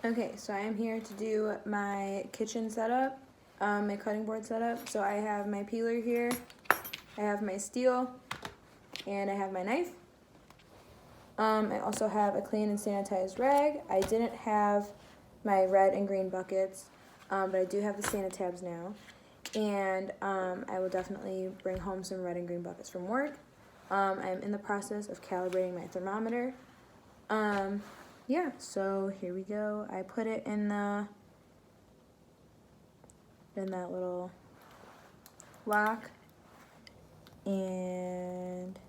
Okay, so I am here to do my kitchen setup, my cutting board setup. So I have my peeler here, I have my steel, and I have my knife. I also have a clean and sanitized rag. I didn't have my red and green buckets, but I do have the Sanitabs now. And I will definitely bring home some red and green buckets from work. I'm in the process of calibrating my thermometer. Yeah, so here we go. I put it in that little lock, and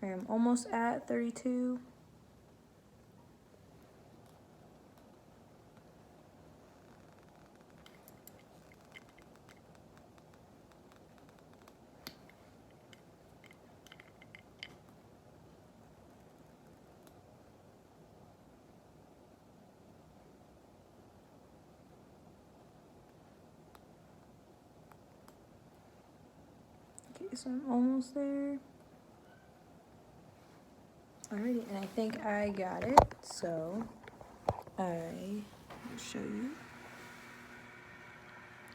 I'm almost at 32. Okay, so I'm almost there. Alrighty, and I think I got it, so I will show you.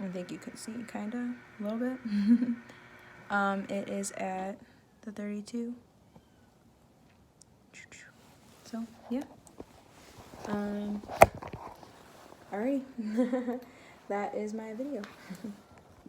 I think you can see kinda a little bit. It is at the 32. So yeah. Alrighty. That is my video.